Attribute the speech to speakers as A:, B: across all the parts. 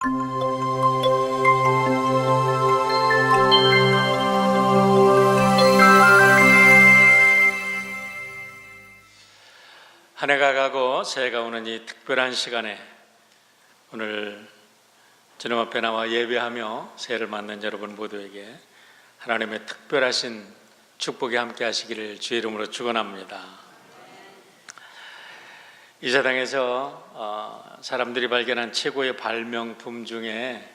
A: 한 해가 가고 새해가 오는 이 특별한 시간에 오늘 주님 앞에 나와 예배하며 새해를 맞는 여러분 모두에게 하나님의 특별하신 축복이 함께 하시기를 주의 이름으로 축원합니다. 이 세상에서 사람들이 발견한 최고의 발명품 중에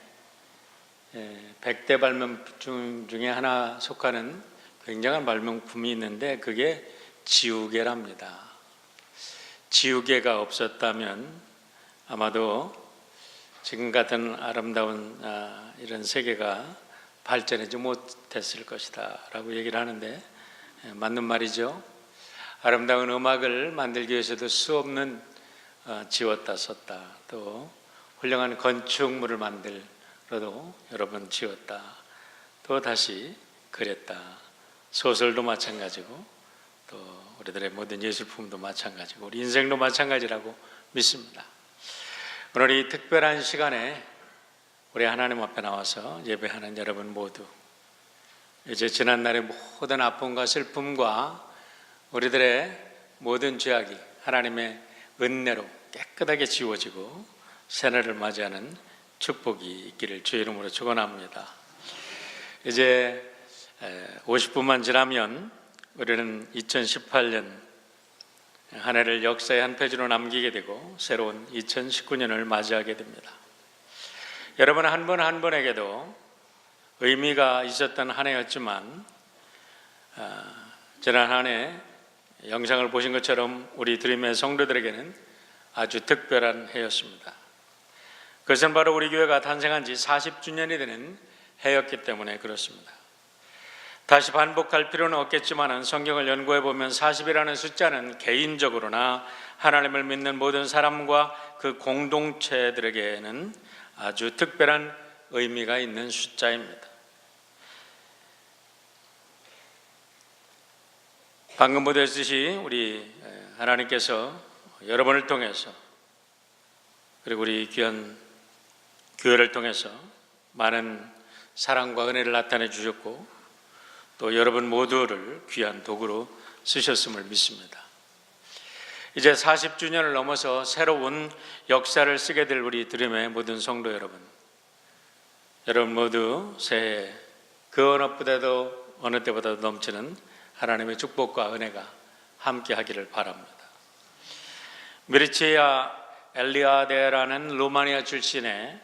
A: 100대 발명품 중에 하나 속하는 굉장한 발명품이 있는데 그게 지우개랍니다. 지우개가 없었다면 아마도 지금 같은 아름다운 이런 세계가 발전하지 못했을 것이다 라고 얘기를 하는데 맞는 말이죠. 아름다운 음악을 만들기 위해서도 수없는 지웠다 썼다, 또 훌륭한 건축물을 만들어도 여러 번 지웠다, 또 다시 그렸다. 소설도 마찬가지고 또 우리들의 모든 예술품도 마찬가지고 우리 인생도 마찬가지라고 믿습니다. 오늘 이 특별한 시간에 우리 하나님 앞에 나와서 예배하는 여러분 모두 이제 지난날의 모든 아픔과 슬픔과 우리들의 모든 죄악이 하나님의 은혜로 깨끗하게 지워지고 새해를 맞이하는 축복이 있기를 주의 이름으로 축원합니다. 이제 50분만 지나면 우리는 2018년 한 해를 역사의 한 페이지로 남기게 되고 새로운 2019년을 맞이하게 됩니다. 여러분 한 분 한 분에게도 의미가 있었던 한 해였지만 지난 한 해 영상을 보신 것처럼 우리 드림의 성도들에게는 아주 특별한 해였습니다. 그것은 바로 우리 교회가 탄생한 지 40주년이 되는 해였기 때문에 그렇습니다. 다시 반복할 필요는 없겠지만 성경을 연구해 보면 40이라는 숫자는 개인적으로나 하나님을 믿는 모든 사람과 그 공동체들에게는 아주 특별한 의미가 있는 숫자입니다. 방금 보셨듯이 우리 하나님께서 여러분을 통해서 그리고 우리 귀한 교회를 통해서 많은 사랑과 은혜를 나타내 주셨고 또 여러분 모두를 귀한 도구로 쓰셨음을 믿습니다. 이제 40주년을 넘어서 새로운 역사를 쓰게 될 우리 드림의 모든 성도 여러분 모두 새해 그 어느 때보다도 넘치는 하나님의 축복과 은혜가 함께 하기를 바랍니다. 미르치아 엘리아데라는 루마니아 출신의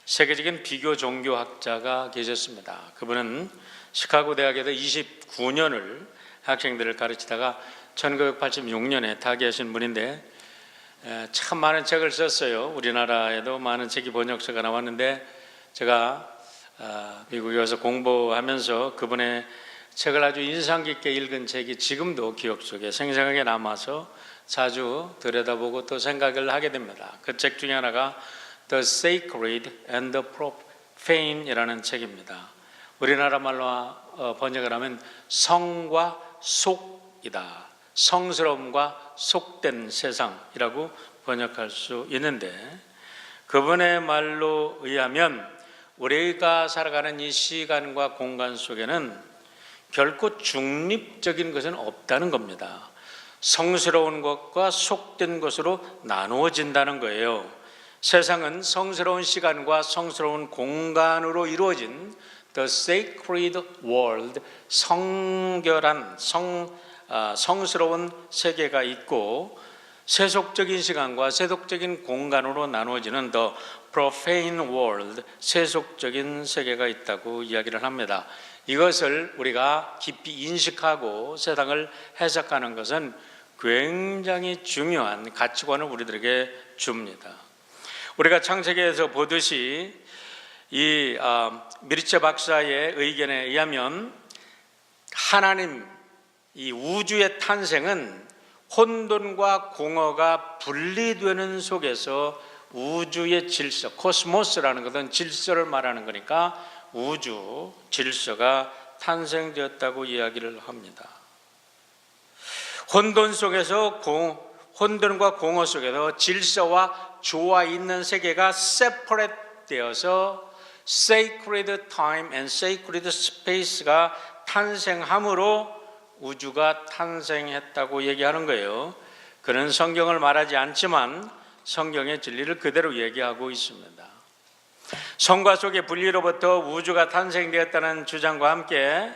A: 세계적인 비교 종교학자가 계셨습니다. 그분은 시카고 대학에서 29년을 학생들을 가르치다가 1986년에 타계하신 분인데 참 많은 책을 썼어요. 우리나라에도 많은 책이 번역서가 나왔는데 제가 미국에 와서 공부하면서 그분의 책을 아주 인상 깊게 읽은 책이 지금도 기억 속에 생생하게 남아서 자주 들여다보고 또 생각을 하게 됩니다. 그 책 중에 하나가 The Sacred and the Profane 이라는 책입니다. 우리나라 말로 번역을 하면 성과 속이다, 성스러움과 속된 세상이라고 번역할 수 있는데 그분의 말로 의하면 우리가 살아가는 이 시간과 공간 속에는 결코 중립적인 것은 없다는 겁니다. 성스러운 것과 속된 것으로 나누어진다는 거예요. 세상은 성스러운 시간과 성스러운 공간으로 이루어진 The Sacred World, 성결한 성스러운 세계가 있고 세속적인 시간과 세속적인 공간으로 나누어지는 The Profane World, 세속적인 세계가 있다고 이야기를 합니다. 이것을 우리가 깊이 인식하고 세상을 해석하는 것은 굉장히 중요한 가치관을 우리들에게 줍니다. 우리가 창세기에서 보듯이 이 미르체 박사의 의견에 의하면 하나님 이 우주의 탄생은 혼돈과 공허가 분리되는 속에서 우주의 질서, 코스모스라는 것은 질서를 말하는 거니까 우주 질서가 탄생되었다고 이야기를 합니다. 혼돈과 공허 속에서 질서와 조화 있는 세계가 separate 셋업되어서 sacred time and sacred space가 탄생함으로 우주가 탄생했다고 얘기하는 거예요. 그는 성경을 말하지 않지만 성경의 진리를 그대로 얘기하고 있습니다. 성과 속의 분리로부터 우주가 탄생되었다는 주장과 함께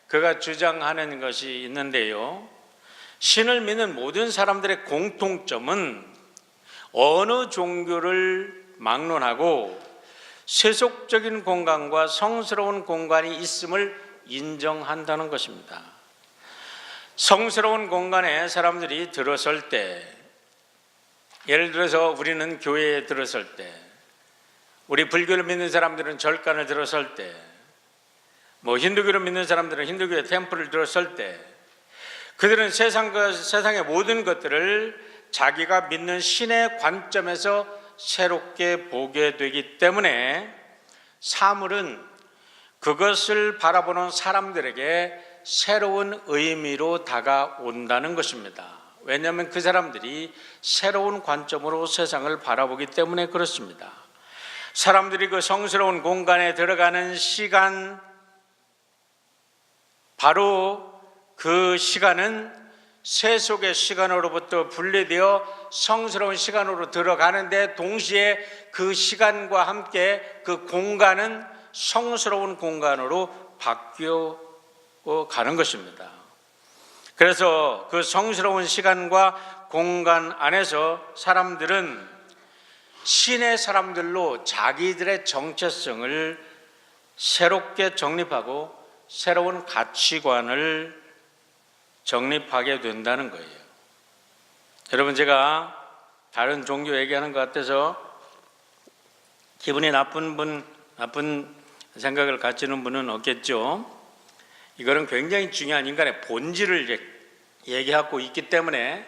A: 그가 주장하는 것이 있는데요. 신을 믿는 모든 사람들의 공통점은 어느 종교를 막론하고 세속적인 공간과 성스러운 공간이 있음을 인정한다는 것입니다. 성스러운 공간에 사람들이 들어설 때, 예를 들어서 우리는 교회에 들어설 때, 우리 불교를 믿는 사람들은 절간을 들어설 때, 힌두교를 믿는 사람들은 힌두교의 템플을 들어설 때, 그들은 세상의 모든 것들을 자기가 믿는 신의 관점에서 새롭게 보게 되기 때문에 사물은 그것을 바라보는 사람들에게 새로운 의미로 다가온다는 것입니다. 왜냐하면 그 사람들이 새로운 관점으로 세상을 바라보기 때문에 그렇습니다. 사람들이 그 성스러운 공간에 들어가는 시간, 바로 그 시간은 세속의 시간으로부터 분리되어 성스러운 시간으로 들어가는데 동시에 그 시간과 함께 그 공간은 성스러운 공간으로 바뀌어 가는 것입니다. 그래서 그 성스러운 시간과 공간 안에서 사람들은 신의 사람들로 자기들의 정체성을 새롭게 정립하고 새로운 가치관을 정립하게 된다는 거예요. 여러분, 제가 다른 종교 얘기하는 것 같아서 기분이 나쁜 생각을 가지는 분은 없겠죠. 이거는 굉장히 중요한 인간의 본질을 얘기하고 있기 때문에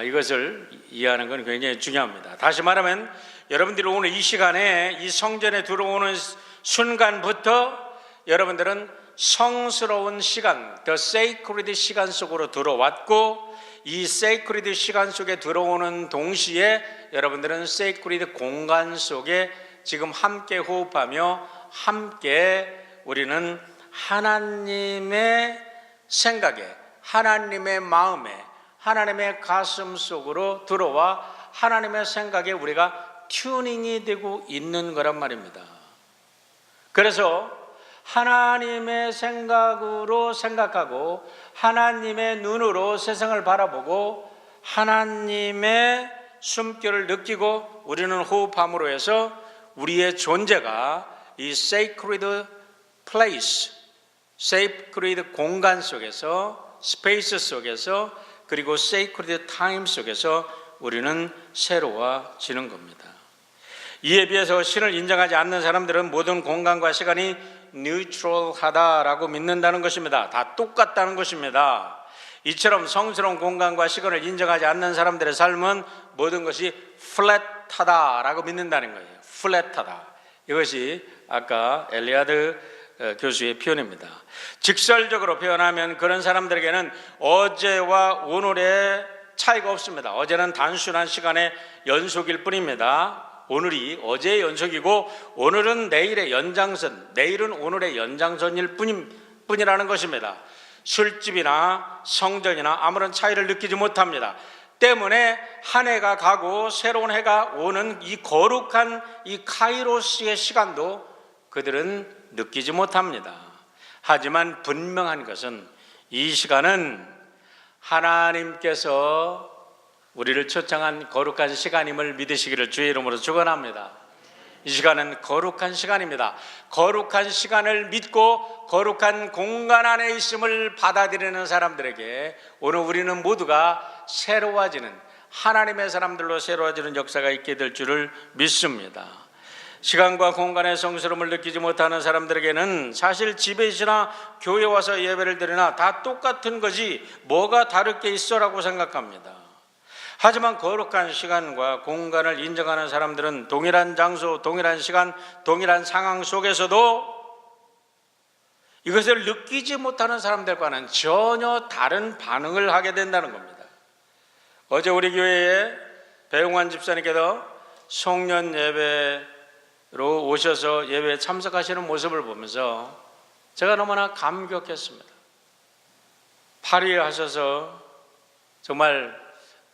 A: 이것을 이해하는 건 굉장히 중요합니다. 다시 말하면 여러분들이 오늘 이 시간에 이 성전에 들어오는 순간부터 여러분들은 성스러운 시간, the sacred 시간 속으로 들어왔고, 이 sacred 시간 속에 들어오는 동시에 여러분들은 sacred 공간 속에 지금 함께 호흡하며 함께 우리는 하나님의 생각에, 하나님의 마음에, 하나님의 가슴 속으로 들어와 하나님의 생각에 우리가 튜닝이 되고 있는 거란 말입니다. 그래서 하나님의 생각으로 생각하고 하나님의 눈으로 세상을 바라보고 하나님의 숨결을 느끼고 우리는 호흡함으로 해서 우리의 존재가 이 sacred place, sacred 공간 속에서, 스페이스 속에서, 그리고 sacred time 속에서 우리는 새로워지는 겁니다. 이에 비해서 신을 인정하지 않는 사람들은 모든 공간과 시간이 뉴트럴하다라고 믿는다는 것입니다. 다 똑같다는 것입니다. 이처럼 성스러운 공간과 시간을 인정하지 않는 사람들의 삶은 모든 것이 플랫하다라고 믿는다는 거예요. 플랫하다. 이것이 아까 엘리아드 교수의 표현입니다. 직설적으로 표현하면 그런 사람들에게는 어제와 오늘의 차이가 없습니다. 어제는 단순한 시간의 연속일 뿐입니다. 오늘이 어제의 연속이고 오늘은 내일의 연장선, 내일은 오늘의 연장선일 뿐이라는 것입니다. 술집이나 성전이나 아무런 차이를 느끼지 못합니다. 때문에 한 해가 가고 새로운 해가 오는 이 거룩한 이 카이로스의 시간도 그들은 느끼지 못합니다. 하지만 분명한 것은 이 시간은 하나님께서 우리를 초청한 거룩한 시간임을 믿으시기를 주의 이름으로 축원합니다. 이 시간은 거룩한 시간입니다. 거룩한 시간을 믿고 거룩한 공간 안에 있음을 받아들이는 사람들에게 오늘 우리는 모두가 새로워지는, 하나님의 사람들로 새로워지는 역사가 있게 될 줄을 믿습니다. 시간과 공간의 성스러움을 느끼지 못하는 사람들에게는 사실 집에 있으나 교회 와서 예배를 드리나 다 똑같은 거지 뭐가 다를 게 있어라고 생각합니다. 하지만 거룩한 시간과 공간을 인정하는 사람들은 동일한 장소, 동일한 시간, 동일한 상황 속에서도 이것을 느끼지 못하는 사람들과는 전혀 다른 반응을 하게 된다는 겁니다. 어제 우리 교회에 배용환 집사님께서 송년 예배 오셔서 예배에 참석하시는 모습을 보면서 제가 너무나 감격했습니다. 파리하셔서 정말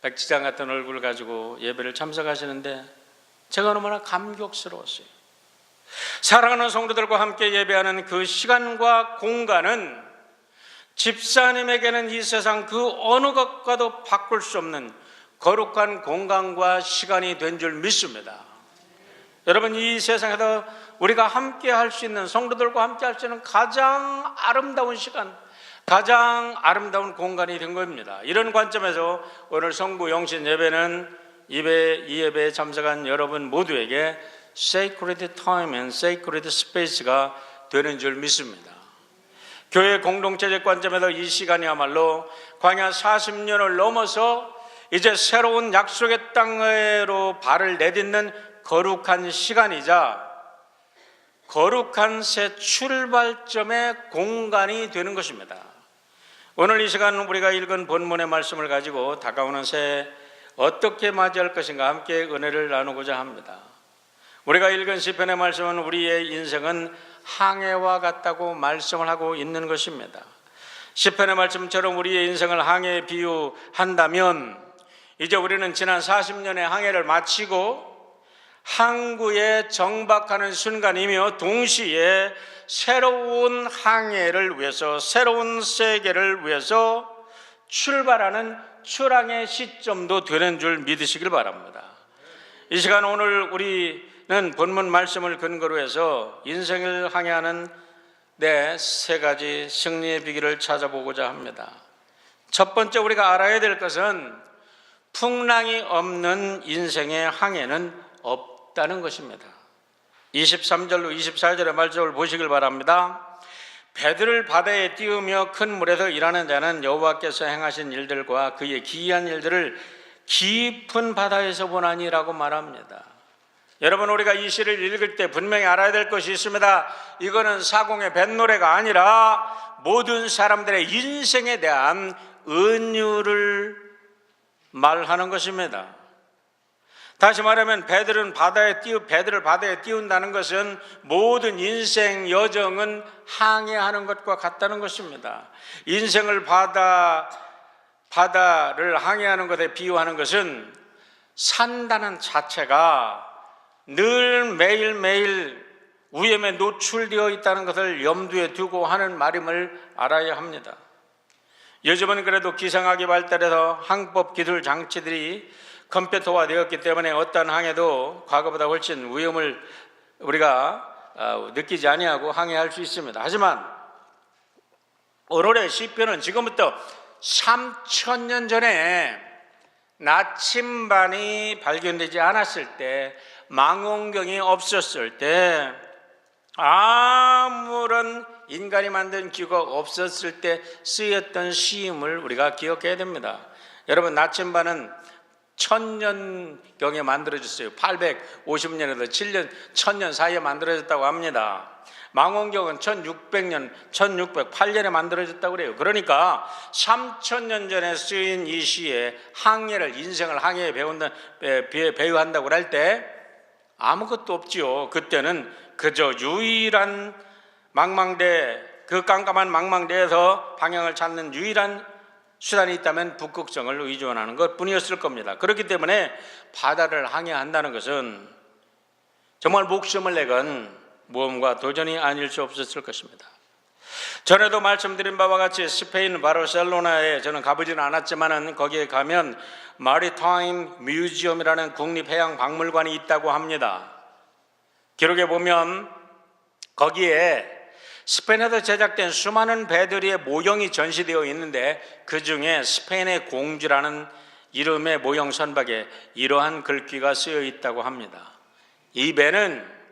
A: 백지장 같은 얼굴을 가지고 예배를 참석하시는데 제가 너무나 감격스러웠어요. 사랑하는 성도들과 함께 예배하는 그 시간과 공간은 집사님에게는 이 세상 그 어느 것과도 바꿀 수 없는 거룩한 공간과 시간이 된 줄 믿습니다. 여러분, 이 세상에서 우리가 함께 할 수 있는, 성도들과 함께 할 수 있는 가장 아름다운 시간, 가장 아름다운 공간이 된 겁니다. 이런 관점에서 오늘 성부 영신 예배는 이 예배에 참석한 여러분 모두에게 sacred time and sacred space가 되는 줄 믿습니다. 교회 공동체적 관점에서 이 시간이야말로 광야 40년을 넘어서 이제 새로운 약속의 땅으로 발을 내딛는 거룩한 시간이자 거룩한 새 출발점의 공간이 되는 것입니다. 오늘 이 시간 우리가 읽은 본문의 말씀을 가지고 다가오는 새해 어떻게 맞이할 것인가 함께 은혜를 나누고자 합니다. 우리가 읽은 시편의 말씀은 우리의 인생은 항해와 같다고 말씀을 하고 있는 것입니다. 시편의 말씀처럼 우리의 인생을 항해에 비유한다면 이제 우리는 지난 40년의 항해를 마치고 항구에 정박하는 순간이며 동시에 새로운 항해를 위해서, 새로운 세계를 위해서 출발하는 출항의 시점도 되는 줄 믿으시길 바랍니다. 이 시간 오늘 우리는 본문 말씀을 근거로 해서 인생을 항해하는 세 가지 승리의 비결을 찾아보고자 합니다. 첫 번째 우리가 알아야 될 것은 풍랑이 없는 인생의 항해는 없다는 것입니다. 23절로 24절의 말씀을 보시길 바랍니다. 배들을 바다에 띄우며 큰 물에서 일하는 자는 여호와께서 행하신 일들과 그의 기이한 일들을 깊은 바다에서 보나니라고 말합니다. 여러분, 우리가 이 시를 읽을 때 분명히 알아야 될 것이 있습니다. 이거는 사공의 뱃노래가 아니라 모든 사람들의 인생에 대한 은유를 말하는 것입니다. 다시 말하면 배들을 바다에 띄운다는 것은 모든 인생 여정은 항해하는 것과 같다는 것입니다. 인생을 바다를 항해하는 것에 비유하는 것은 산다는 자체가 늘 매일매일 위험에 노출되어 있다는 것을 염두에 두고 하는 말임을 알아야 합니다. 요즘은 그래도 기상학이 발달해서 항법 기술 장치들이 컴퓨터화 되었기 때문에 어떤 항해도 과거보다 훨씬 위험을 우리가 느끼지 아니하고 항해할 수 있습니다. 하지만 오늘의 시편은 지금부터 3000년 전에 나침반이 발견되지 않았을 때, 망원경이 없었을 때, 아무런 인간이 만든 기구가 없었을 때 쓰였던 시임을 우리가 기억해야 됩니다. 여러분, 나침반은 1000년경에 만들어졌어요. 850년에서 1000년 사이에 만들어졌다고 합니다. 망원경은 1608년에 만들어졌다고 그래요. 그러니까 3000년 전에 쓰인 이 시에 항해를, 인생을 항해에 배우한다고 할 때 아무것도 없지요. 그때는 그저 유일한 망망대, 그 깜깜한 망망대에서 방향을 찾는 유일한 수단이 있다면 북극성을 의존하는 것 뿐이었을 겁니다. 그렇기 때문에 바다를 항해한다는 것은 정말 목숨을 내건 모험과 도전이 아닐 수 없었을 것입니다. 전에도 말씀드린 바와 같이 스페인 바르셀로나에 저는 가보지는 않았지만 거기에 가면 마리타임 뮤지엄이라는 국립해양박물관이 있다고 합니다. 기록에 보면 거기에 스페인에서 제작된 수많은 배들의 모형이 전시되어 있는데 그 중에 스페인의 공주라는 이름의 모형 선박에 이러한 글귀가 쓰여 있다고 합니다. 이 배는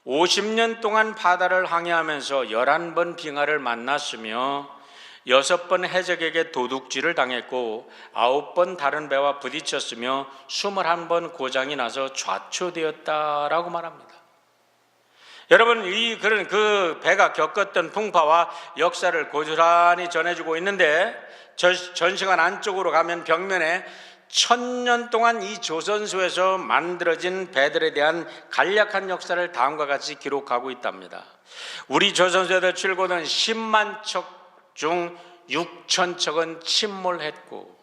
A: 50년 동안 바다를 항해하면서 11번 빙하를 만났으며 6번 해적에게 도둑질을 당했고 9번 다른 배와 부딪혔으며 21번 고장이 나서 좌초되었다라고 말합니다. 여러분, 그 배가 겪었던 풍파와 역사를 고스란히 전해주고 있는데 전시관 안쪽으로 가면 벽면에 1000년 동안 이 조선소에서 만들어진 배들에 대한 간략한 역사를 다음과 같이 기록하고 있답니다. 우리 조선소에서 출고된 10만 척 중 6천 척은 침몰했고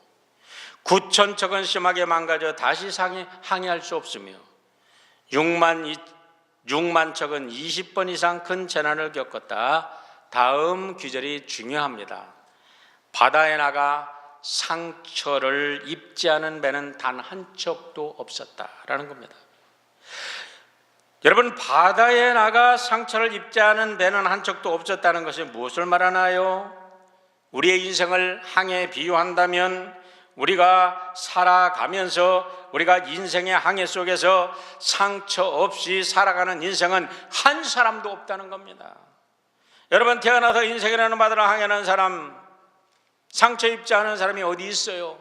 A: 9천 척은 심하게 망가져 다시 항해할 수 없으며 6만 척은 20번 이상 큰 재난을 겪었다. 다음 규절이 중요합니다. 바다에 나가 상처를 입지 않은 배는 단 한 척도 없었다라는 겁니다. 여러분, 바다에 나가 상처를 입지 않은 배는 한 척도 없었다는 것이 무엇을 말하나요? 우리의 인생을 항해에 비유한다면 우리가 살아가면서 우리가 인생의 항해 속에서 상처 없이 살아가는 인생은 한 사람도 없다는 겁니다. 여러분, 태어나서 인생이라는 바다를 항해하는 사람, 상처 입지 않은 사람이 어디 있어요?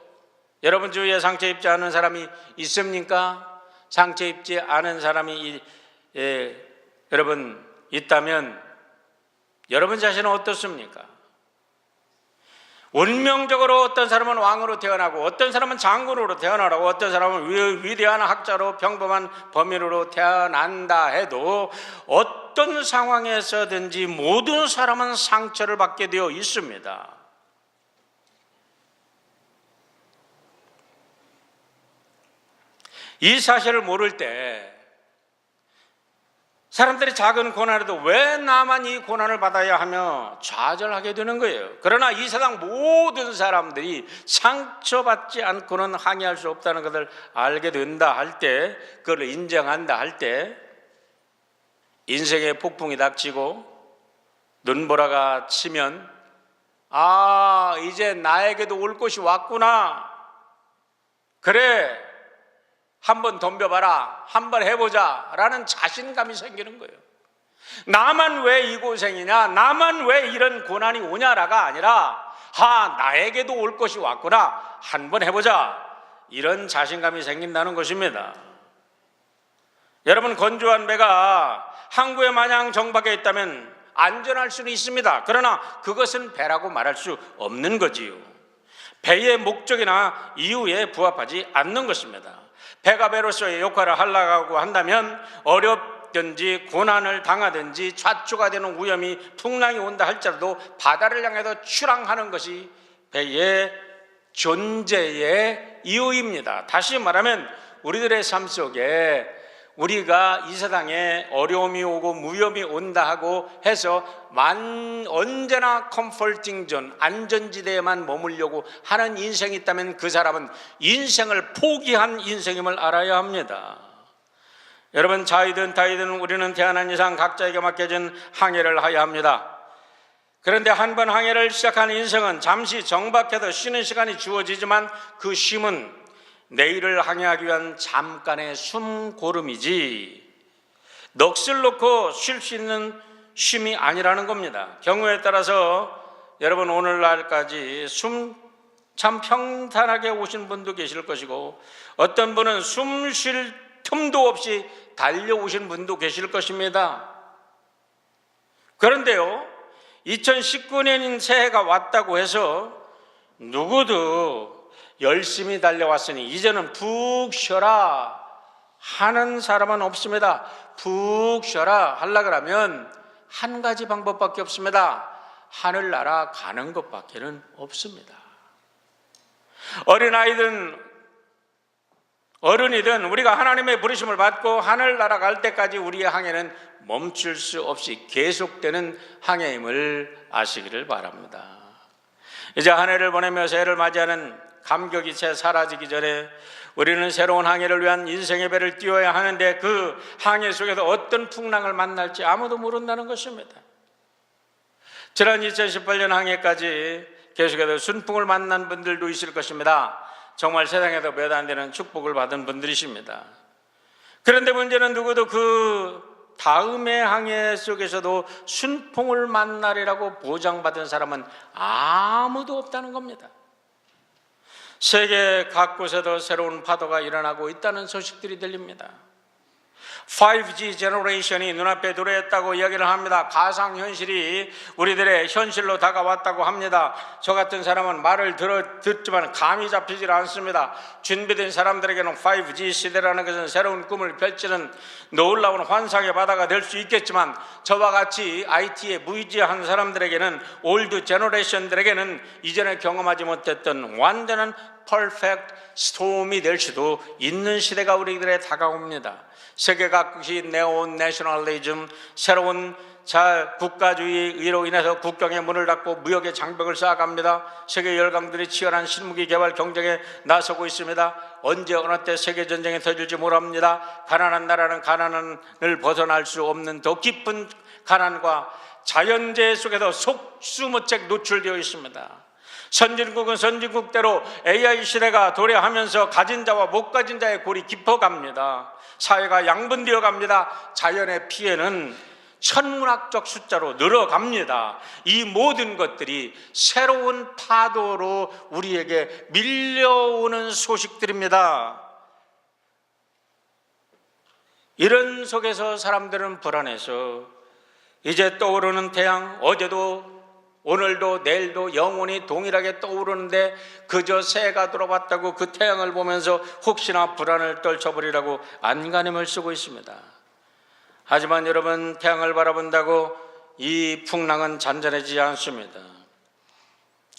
A: 여러분 주위에 상처 입지 않은 사람이 있습니까? 상처 입지 않은 사람이 여러분 있다면 여러분 자신은 어떻습니까? 운명적으로 어떤 사람은 왕으로 태어나고 어떤 사람은 장군으로 태어나고 어떤 사람은 위대한 학자로 평범한 범인으로 태어난다 해도 어떤 상황에서든지 모든 사람은 상처를 받게 되어 있습니다. 이 사실을 모를 때 사람들이 작은 고난에도 왜 나만 이 고난을 받아야 하며 좌절하게 되는 거예요. 그러나 이 세상 모든 사람들이 상처받지 않고는 항해할 수 없다는 것을 알게 된다 할 때, 그걸 인정한다 할 때, 인생의 폭풍이 닥치고 눈보라가 치면 이제 나에게도 올 것이 왔구나. 그래, 한번 덤벼봐라, 한번 해보자 라는 자신감이 생기는 거예요. 나만 왜 이 고생이냐, 나만 왜 이런 고난이 오냐라가 아니라 나에게도 올 것이 왔구나, 한번 해보자, 이런 자신감이 생긴다는 것입니다. 여러분, 건조한 배가 항구에 마냥 정박해 있다면 안전할 수는 있습니다. 그러나 그것은 배라고 말할 수 없는 거지요. 배의 목적이나 이유에 부합하지 않는 것입니다. 배가 배로서의 역할을 하려고 한다면 어렵든지 고난을 당하든지 좌초가 되는 위험이 풍랑이 온다 할지라도 바다를 향해서 출항하는 것이 배의 존재의 이유입니다. 다시 말하면 우리들의 삶 속에 우리가 이 세상에 어려움이 오고 무험이 온다 하고 해서 언제나 컴포팅 존, 안전지대에만 머물려고 하는 인생이 있다면 그 사람은 인생을 포기한 인생임을 알아야 합니다. 여러분, 자이든 타이든 우리는 태어난 이상 각자에게 맡겨진 항해를 하여야 합니다. 그런데 한 번 항해를 시작한 인생은 잠시 정박해서 쉬는 시간이 주어지지만 그 쉼은 내일을 항해하기 위한 잠깐의 숨고름이지 넋을 놓고 쉴 수 있는 쉼이 아니라는 겁니다. 경우에 따라서 여러분, 오늘날까지 참 평탄하게 오신 분도 계실 것이고 어떤 분은 숨 쉴 틈도 없이 달려오신 분도 계실 것입니다. 그런데요, 2019년인 새해가 왔다고 해서 누구도 열심히 달려왔으니 이제는 푹 쉬어라 하는 사람은 없습니다. 푹 쉬어라 하려고 그러면 한 가지 방법밖에 없습니다. 하늘나라 가는 것밖에는 없습니다. 어린아이든 어른이든 우리가 하나님의 부르심을 받고 하늘나라 갈 때까지 우리의 항해는 멈출 수 없이 계속되는 항해임을 아시기를 바랍니다. 이제 한 해를 보내며 새해를 맞이하는 감격이 채 사라지기 전에 우리는 새로운 항해를 위한 인생의 배를 띄워야 하는데 그 항해 속에서 어떤 풍랑을 만날지 아무도 모른다는 것입니다. 지난 2018년 항해까지 계속해서 순풍을 만난 분들도 있을 것입니다. 정말 세상에서 몇 안 되는 축복을 받은 분들이십니다. 그런데 문제는 누구도 그 다음의 항해 속에서도 순풍을 만나리라고 보장받은 사람은 아무도 없다는 겁니다. 세계 각곳에도 새로운 파도가 일어나고 있다는 소식들이 들립니다. 5G 제너레이션이 눈앞에 도래했다고 이야기를 합니다. 가상현실이 우리들의 현실로 다가왔다고 합니다. 저 같은 사람은 말을 듣지만 감이 잡히질 않습니다. 준비된 사람들에게는 5G 시대라는 것은 새로운 꿈을 펼치는 놀라운 환상의 바다가 될 수 있겠지만, 저와 같이 IT에 무의지한 사람들에게는, 올드 제너레이션들에게는 이전에 경험하지 못했던 완전한 퍼펙트 스톰이 될 수도 있는 시대가 우리들에 다가옵니다. 세계 각국이 네오 내셔널리즘, 새로운 국가주의로 인해서 국경의 문을 닫고 무역의 장벽을 쌓아갑니다. 세계 열강들이 치열한 신무기 개발 경쟁에 나서고 있습니다. 언제 어느 때 세계전쟁이 터질지 모릅니다. 가난한 나라는 가난을 벗어날 수 없는 더 깊은 가난과 자연재해 속에서 속수무책 노출되어 있습니다. 선진국은 선진국대로 AI 시대가 도래하면서 가진 자와 못 가진 자의 골이 깊어갑니다. 사회가 양분되어 갑니다. 자연의 피해는 천문학적 숫자로 늘어갑니다. 이 모든 것들이 새로운 파도로 우리에게 밀려오는 소식들입니다. 이런 속에서 사람들은 불안해서 이제 떠오르는 태양, 어제도 오늘도 내일도 영원히 동일하게 떠오르는데 그저 새가 들어왔다고 그 태양을 보면서 혹시나 불안을 떨쳐버리라고 안간힘을 쓰고 있습니다. 하지만 여러분, 태양을 바라본다고 이 풍랑은 잔잔해지지 않습니다.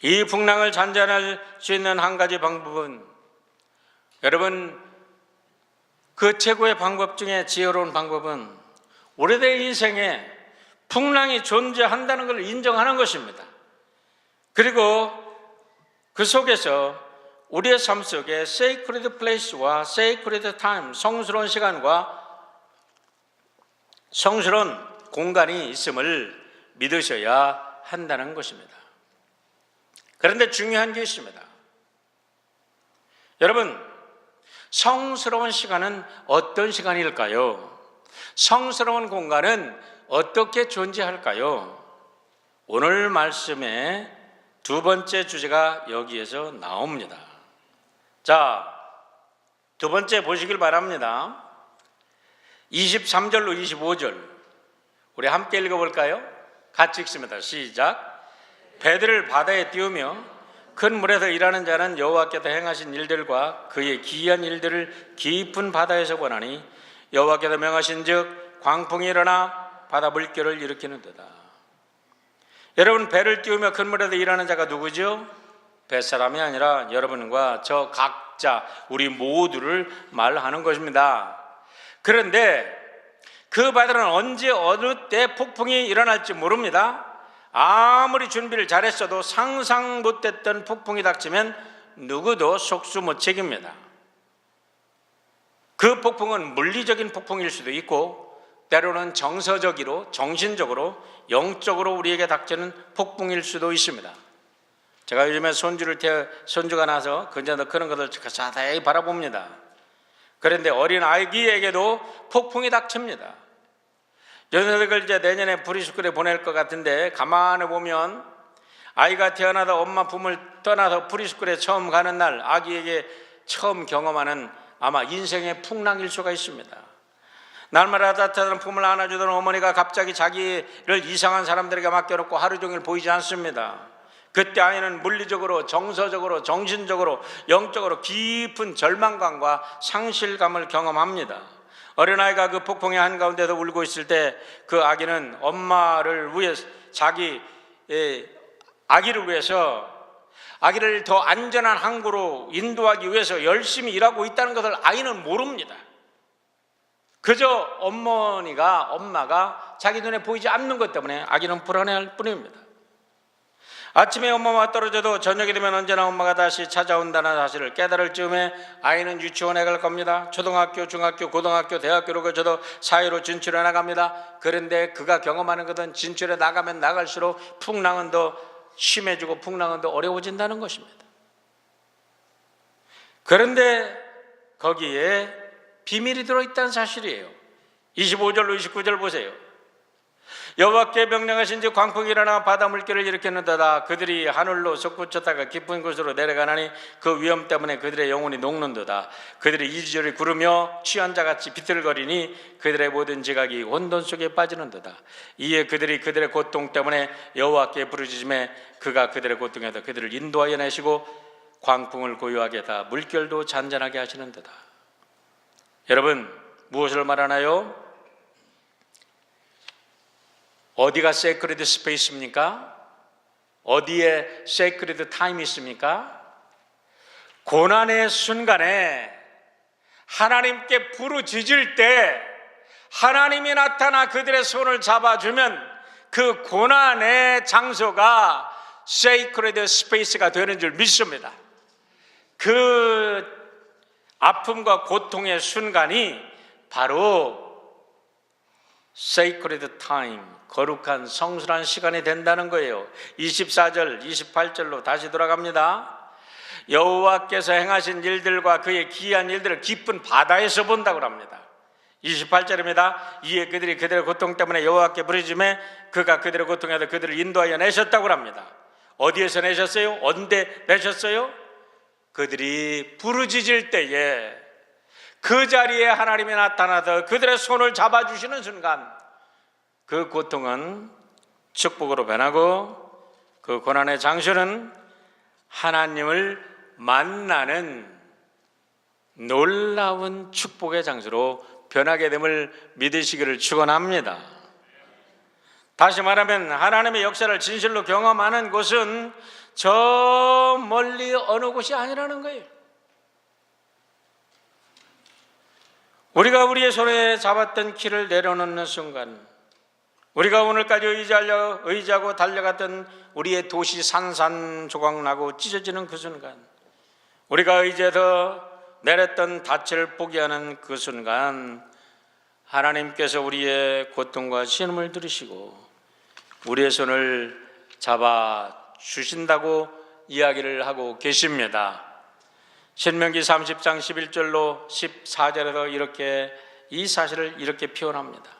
A: 이 풍랑을 잔잔할 수 있는 한 가지 방법은, 여러분, 그 최고의 방법 중에 지혜로운 방법은 우리들의 인생에 풍랑이 존재한다는 것을 인정하는 것입니다. 그리고 그 속에서 우리의 삶 속에 sacred place와 sacred time, 성스러운 시간과 성스러운 공간이 있음을 믿으셔야 한다는 것입니다. 그런데 중요한 게 있습니다. 여러분, 성스러운 시간은 어떤 시간일까요? 성스러운 공간은 어떻게 존재할까요? 오늘 말씀의 두 번째 주제가 여기에서 나옵니다. 자, 두 번째 보시길 바랍니다. 23절로 25절 우리 함께 읽어볼까요? 같이 읽습니다. 시작. 배들을 바다에 띄우며 큰 물에서 일하는 자는 여호와께서 행하신 일들과 그의 기이한 일들을 깊은 바다에서 보나니 여호와께서 명하신 즉 광풍이 일어나 바다 물결을 일으키는 데다. 여러분, 배를 띄우며 큰 물에서 일하는 자가 누구죠? 뱃사람이 아니라 여러분과 저 각자 우리 모두를 말하는 것입니다. 그런데 그 바다는 언제 어느 때 폭풍이 일어날지 모릅니다. 아무리 준비를 잘했어도 상상 못했던 폭풍이 닥치면 누구도 속수무책입니다. 그 폭풍은 물리적인 폭풍일 수도 있고 때로는 정서적으로, 정신적으로, 영적으로 우리에게 닥치는 폭풍일 수도 있습니다. 제가 요즘에 손주가 나서 그저 그런 것을 자세히 바라봅니다. 그런데 어린 아기에게도 폭풍이 닥칩니다. 녀석을 이제 내년에 프리스쿨에 보낼 것 같은데 가만히 보면 아이가 태어나다 엄마 품을 떠나서 프리스쿨에 처음 가는 날 아기에게 처음 경험하는 아마 인생의 풍랑일 수가 있습니다. 날마다 따뜻한 품을 안아주던 어머니가 갑자기 자기를 이상한 사람들에게 맡겨놓고 하루 종일 보이지 않습니다. 그때 아이는 물리적으로, 정서적으로, 정신적으로, 영적으로 깊은 절망감과 상실감을 경험합니다. 어린아이가 그 폭풍의 한가운데서 울고 있을 때 그 아기는 엄마를 위해서, 아기를 위해서, 아기를 더 안전한 항구로 인도하기 위해서 열심히 일하고 있다는 것을 아이는 모릅니다. 그저 엄마가 자기 눈에 보이지 않는 것 때문에 아기는 불안해할 뿐입니다. 아침에 엄마와 떨어져도 저녁이 되면 언제나 엄마가 다시 찾아온다는 사실을 깨달을 즈음에 아이는 유치원에 갈 겁니다. 초등학교, 중학교, 고등학교, 대학교로 거쳐도 사회로 진출해 나갑니다. 그런데 그가 경험하는 것은 진출해 나가면 나갈수록 풍랑은 더 심해지고 풍랑은 더 어려워진다는 것입니다. 그런데 거기에 비밀이 들어있다는 사실이에요. 25절로 29절 보세요. 여호와께 명령하신즉 광풍이 일어나 바다 물결을 일으켰는도다. 그들이 하늘로 솟구쳤다가 깊은 곳으로 내려가나니 그 위험 때문에 그들의 영혼이 녹는도다. 그들이 이리저리 구르며 취한 자같이 비틀거리니 그들의 모든 지각이 혼돈 속에 빠지는도다. 이에 그들이 그들의 고통 때문에 여호와께 부르짖음에 그가 그들의 고통에서 그들을 인도하여 내시고 광풍을 고요하게 하다 물결도 잔잔하게 하시는도다. 여러분, 무엇을 말하나요? 어디가 세크리드 스페이스입니까? 어디에 세크리드 타임이 있습니까? 고난의 순간에 하나님께 부르짖을 때 하나님이 나타나 그들의 손을 잡아주면 그 고난의 장소가 세크리드 스페이스가 되는 줄 믿습니다. 그 아픔과 고통의 순간이 바로 sacred time, 거룩한 성술한 시간이 된다는 거예요. 24절, 28절로 다시 돌아갑니다. 여호와께서 행하신 일들과 그의 기이한 일들을 깊은 바다에서 본다고 합니다. 28절입니다. 이에 그들이 그들의 고통 때문에 여호와께 부르짖음에 그가 그들의 고통에서 그들을 인도하여 내셨다고 합니다. 어디에서 내셨어요? 언제 내셨어요? 그들이 부르짖을 때에 그 자리에 하나님이 나타나서 그들의 손을 잡아주시는 순간 그 고통은 축복으로 변하고 그 고난의 장소는 하나님을 만나는 놀라운 축복의 장소로 변하게 됨을 믿으시기를 축원합니다. 다시 말하면 하나님의 역사를 진실로 경험하는 곳은 저 멀리 어느 곳이 아니라는 거예요. 우리가 우리의 손에 잡았던 길을 내려놓는 순간, 우리가 오늘까지 의지하고 달려갔던 우리의 도시 산산조각나고 찢어지는 그 순간, 우리가 의지해서 내렸던 닻을 포기하는 그 순간 하나님께서 우리의 고통과 신음을 들으시고 우리의 손을 잡아주신다고 이야기를 하고 계십니다. 신명기 30장 11절로 14절에서 이렇게 이 사실을 이렇게 표현합니다.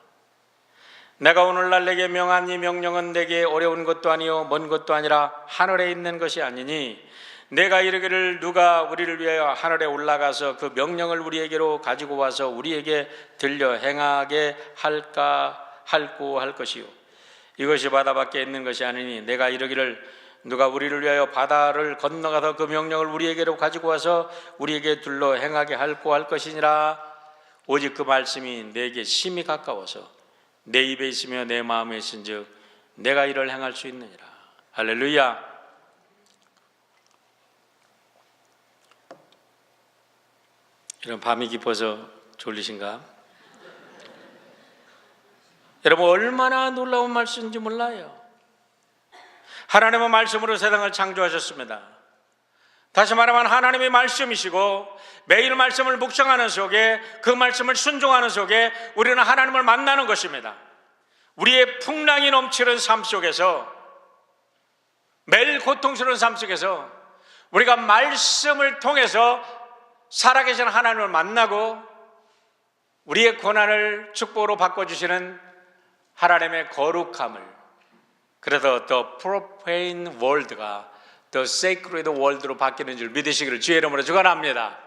A: 내가 오늘날 내게 명한 이 명령은 내게 어려운 것도 아니요 먼 것도 아니라 하늘에 있는 것이 아니니 내가 이르기를 누가 우리를 위하여 하늘에 올라가서 그 명령을 우리에게로 가지고 와서 우리에게 들려 행하게 할고 할 것이요 이것이 바다 밖에 있는 것이 아니니 내가 이르기를 누가 우리를 위하여 바다를 건너가서 그 명령을 우리에게로 가지고 와서 우리에게 둘러 행하게 할고 할 것이니라. 오직 그 말씀이 내게 심히 가까워서 내 입에 있으며 내 마음에 있은즉 내가 이를 행할 수 있느니라. 할렐루야. 이런 밤이 깊어서 졸리신가? 여러분, 얼마나 놀라운 말씀인지 몰라요. 하나님은 말씀으로 세상을 창조하셨습니다. 다시 말하면 하나님의 말씀이시고 매일 말씀을 묵상하는 속에 그 말씀을 순종하는 속에 우리는 하나님을 만나는 것입니다. 우리의 풍랑이 넘치는 삶 속에서, 매일 고통스러운 삶 속에서 우리가 말씀을 통해서 살아계신 하나님을 만나고 우리의 고난을 축복으로 바꿔주시는 하나님의 거룩함을, 그래서 The Profane World가 The Sacred World로 바뀌는 줄 믿으시기를 주의 이름으로 축원합니다.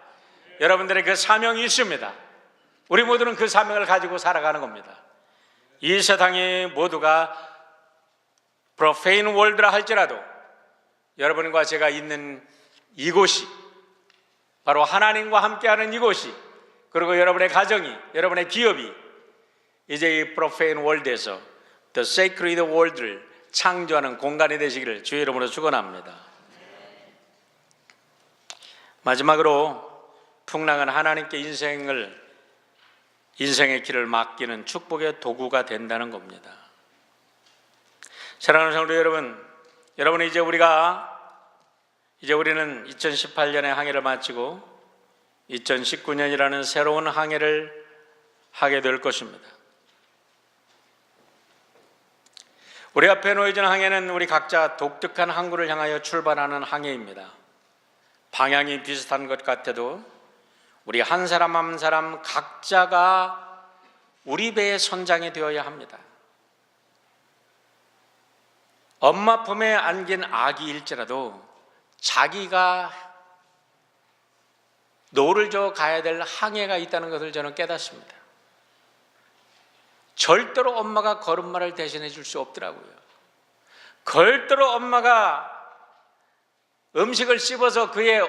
A: 여러분들의 그 사명이 있습니다. 우리 모두는 그 사명을 가지고 살아가는 겁니다. 이 세상이 모두가 Profane World라 할지라도 여러분과 제가 있는 이곳이 바로 하나님과 함께하는 이곳이, 그리고 여러분의 가정이, 여러분의 기업이 이제 이 Profane World에서 The Sacred World를 창조하는 공간이 되시기를 주의 이름으로 축원합니다. 마지막으로 풍랑은 하나님께 인생의 길을 맡기는 축복의 도구가 된다는 겁니다. 사랑하는 성도 여러분, 이제 우리는 2018년의 항해를 마치고 2019년이라는 새로운 항해를 하게 될 것입니다. 우리 앞에 놓여진 항해는 우리 각자 독특한 항구를 향하여 출발하는 항해입니다. 방향이 비슷한 것 같아도 우리 한 사람 한 사람 각자가 우리 배의 선장이 되어야 합니다. 엄마 품에 안긴 아기일지라도 자기가 노를 저 가야 될 항해가 있다는 것을 저는 깨닫습니다. 절대로 엄마가 걸음마를 대신해 줄 수 없더라고요. 절대로 엄마가 음식을 씹어서 그의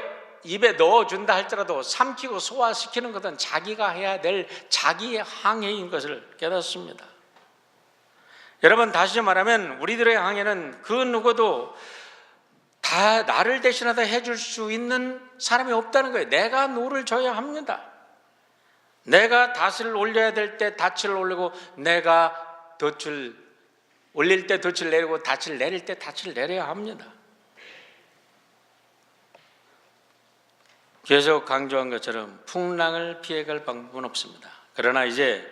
A: 입에 넣어준다 할지라도 삼키고 소화시키는 것은 자기가 해야 될 자기의 항해인 것을 깨닫습니다. 여러분, 다시 말하면 우리들의 항해는 그 누구도 다 나를 대신하다 해줄 수 있는 사람이 없다는 거예요. 내가 노를 져야 합니다. 내가 닷을 올려야 될 때 닷을 올리고, 내가 덫을 올릴 때 덫을 내리고, 닷을 내릴 때 닷을 내려야 합니다. 계속 강조한 것처럼 풍랑을 피해갈 방법은 없습니다. 그러나 이제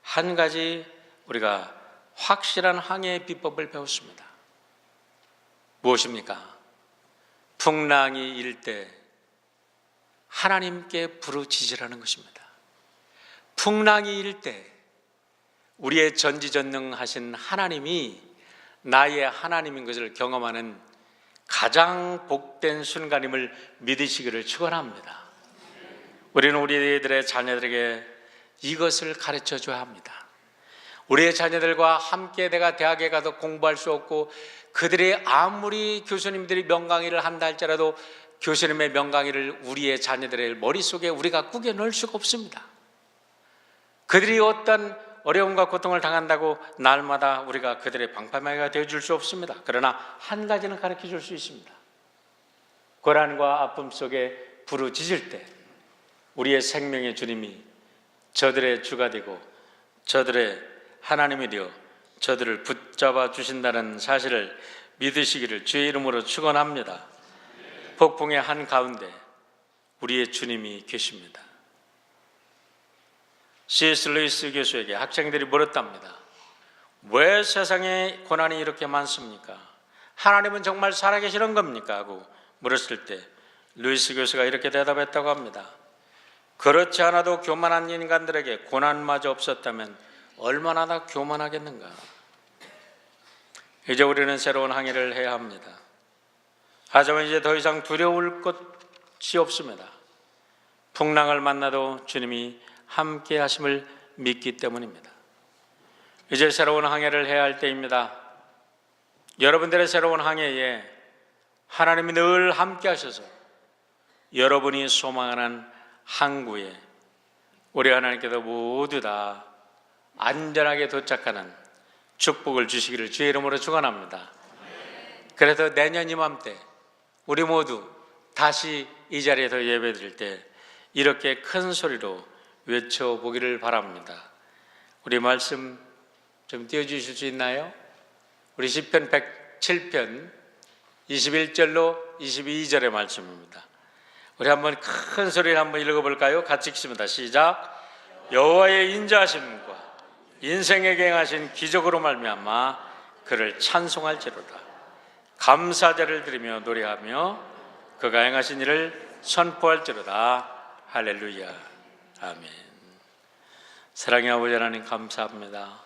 A: 한 가지 우리가 확실한 항해의 비법을 배웠습니다. 무엇입니까? 풍랑이 일 때 하나님께 부르짖으라는 것입니다. 풍랑이 일 때 우리의 전지전능하신 하나님이 나의 하나님인 것을 경험하는 가장 복된 순간임을 믿으시기를 축원합니다. 우리는 우리들의 자녀들에게 이것을 가르쳐 줘야 합니다. 우리의 자녀들과 함께 내가 대학에 가서 공부할 수 없고, 그들이 아무리 교수님들이 명강의를 한다 할지라도 교수님의 명강의를 우리의 자녀들의 머릿속에 우리가 꾸겨 넣을 수가 없습니다. 그들이 어떤 어려움과 고통을 당한다고 날마다 우리가 그들의 방파매가 되어줄 수 없습니다. 그러나 한 가지는 가르쳐 줄 수 있습니다. 고난과 아픔 속에 부르짖을 때 우리의 생명의 주님이 저들의 주가 되고 저들의 하나님이 되어 저들을 붙잡아 주신다는 사실을 믿으시기를 주의 이름으로 축원합니다. 폭풍의 한가운데 우리의 주님이 계십니다. C.S. 루이스 교수에게 학생들이 물었답니다. 왜 세상에 고난이 이렇게 많습니까? 하나님은 정말 살아계시는 겁니까? 하고 물었을 때 루이스 교수가 이렇게 대답했다고 합니다. 그렇지 않아도 교만한 인간들에게 고난마저 없었다면 얼마나 더 교만하겠는가. 이제 우리는 새로운 항해를 해야 합니다. 하지만 이제 더 이상 두려울 것이 없습니다. 풍랑을 만나도 주님이 함께 하심을 믿기 때문입니다. 이제 새로운 항해를 해야 할 때입니다. 여러분들의 새로운 항해에 하나님이 늘 함께 하셔서 여러분이 소망하는 항구에 우리 하나님께서 모두 다 안전하게 도착하는 축복을 주시기를 주의 이름으로 축원합니다. 그래서 내년 이맘때 우리 모두 다시 이 자리에서 예배드릴 때 이렇게 큰 소리로 외쳐보기를 바랍니다. 우리 말씀 좀 띄워주실 수 있나요? 우리 시편 107편 21절로 22절의 말씀입니다. 우리 한번 큰 소리를 한번 읽어볼까요? 같이 읽습니다. 시작. 여호와의 인자하심과 인생에게 행하신 기적으로 말미암아 그를 찬송할지로다. 감사제를 드리며 노래하며 그가 행하신 일을 선포할지로다. 할렐루야. 아멘. 사랑의 아버지 하나님 감사합니다.